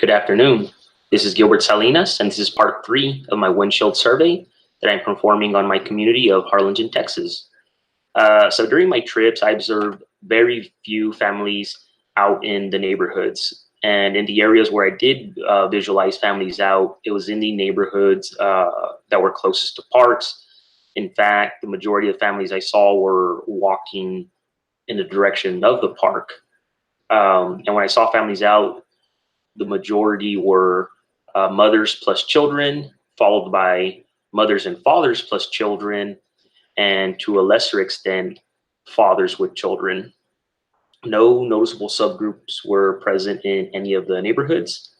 Good afternoon. This is Gilbert Salinas, and this is part 3 of my Windshield survey that I'm performing on my community of Harlingen, Texas. So during my trips, I observed very few families out in the neighborhoods. And in the areas where I did visualize families out, it was in the neighborhoods that were closest to parks. In fact, the majority of families I saw were walking in the direction of the park. And when I saw families out, the majority were mothers plus children, followed by mothers and fathers plus children, and to a lesser extent, fathers with children. No noticeable subgroups were present in any of the neighborhoods.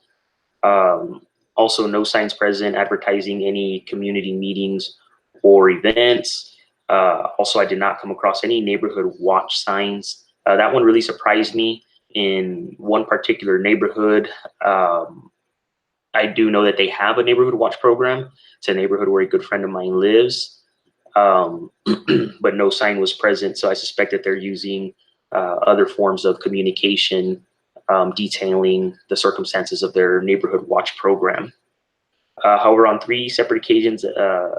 Also, no signs present advertising any community meetings or events. Also, I did not come across any neighborhood watch signs. That one really surprised me. In one particular neighborhood, I do know that they have a neighborhood watch program. It's a neighborhood where a good friend of mine lives, but no sign was present. So I suspect that they're using other forms of communication detailing the circumstances of their neighborhood watch program. However, on 3 separate occasions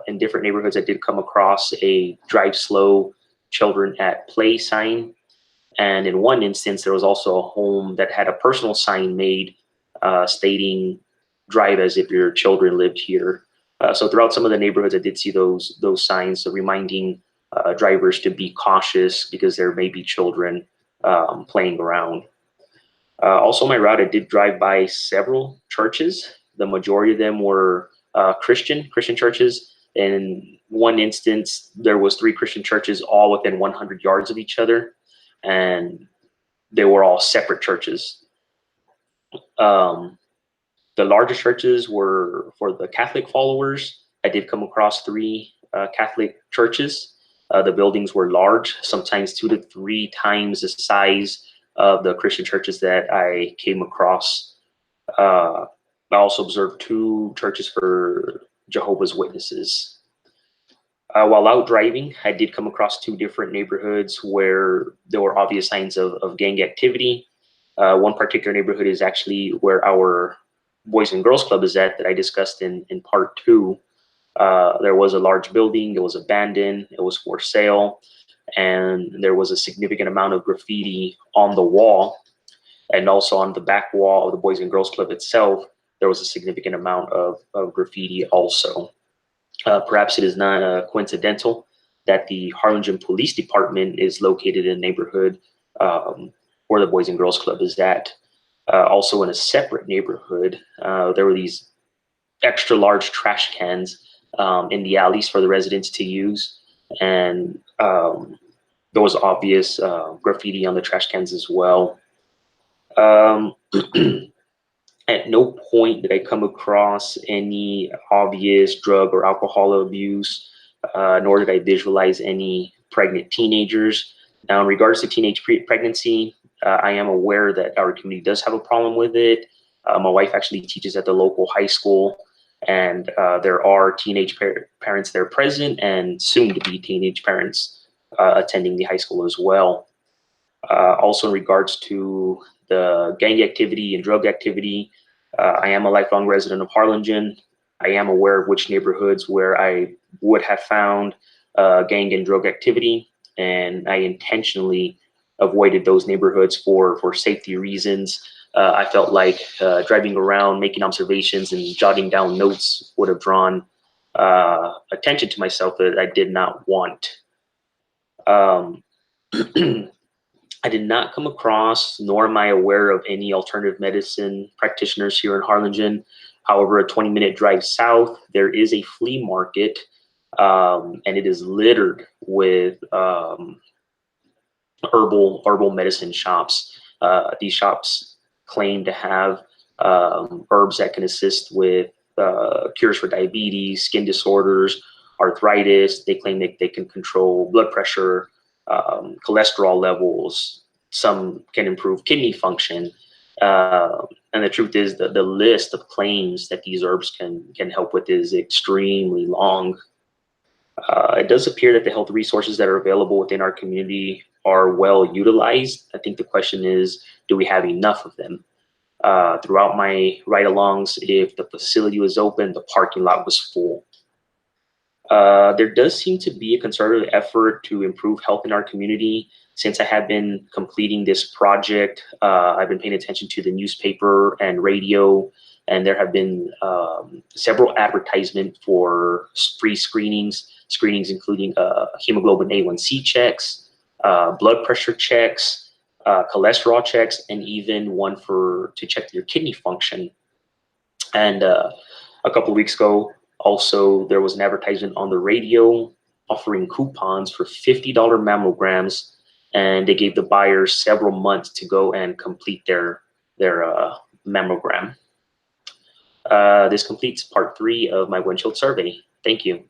in different neighborhoods, I did come across a drive slow, children at play sign. And in one instance, there was also a home that had a personal sign made stating drive as if your children lived here. So throughout some of the neighborhoods, I did see those signs, so reminding drivers to be cautious because there may be children playing around. Also, on my route, I did drive by several churches. The majority of them were Christian churches. In one instance, there was 3 Christian churches all within 100 yards of each other, and they were all separate churches. The largest churches were for the Catholic followers. I did come across 3 Catholic churches. The buildings were large, sometimes 2 to 3 times the size of the Christian churches that I came across. I also observed 2 churches for Jehovah's Witnesses. While out driving, I did come across 2 different neighborhoods where there were obvious signs of gang activity. One particular neighborhood is actually where our Boys and Girls Club is at that I discussed in part 2. There was a large building, it was abandoned, it was for sale, and there was a significant amount of graffiti on the wall, and also on the back wall of the Boys and Girls Club itself, there was a significant amount of graffiti also. Perhaps it is not coincidental that the Harlingen Police Department is located in a neighborhood where the Boys and Girls Club is at. Also in a separate neighborhood, there were these extra large trash cans in the alleys for the residents to use. And there was obvious graffiti on the trash cans as well. At no point did I come across any obvious drug or alcohol abuse, nor did I visualize any pregnant teenagers. Now, in regards to teenage pregnancy, I am aware that our community does have a problem with it. My wife actually teaches at the local high school, and there are teenage parents there present and soon to be teenage parents attending the high school as well. Also in regards to the gang activity and drug activity, I am a lifelong resident of Harlingen. I am aware of which neighborhoods where I would have found gang and drug activity, and I intentionally avoided those neighborhoods for safety reasons. I felt like driving around, making observations, and jotting down notes would have drawn attention to myself that I did not want. I did not come across, nor am I aware of any alternative medicine practitioners here in Harlingen. However, a 20-minute drive south, there is a flea market, and it is littered with herbal medicine shops. These shops claim to have herbs that can assist with cures for diabetes, skin disorders, arthritis. They claim that they can control blood pressure, cholesterol levels. Some can improve kidney function. And the truth is that the list of claims that these herbs can help with is extremely long. It does appear that the health resources that are available within our community are well utilized. I think the question is, do we have enough of them? Throughout my ride-alongs, if the facility was open, the parking lot was full. There does seem to be a concerted effort to improve health in our community. Since I have been completing this project, I've been paying attention to the newspaper and radio, and there have been several advertisements for free screenings including hemoglobin A1C checks, blood pressure checks, cholesterol checks, and even one to check your kidney function. And a couple of weeks ago, also, there was an advertisement on the radio offering coupons for $50 mammograms, and they gave the buyers several months to go and complete their mammogram. This completes part 3 of my windshield survey. Thank you.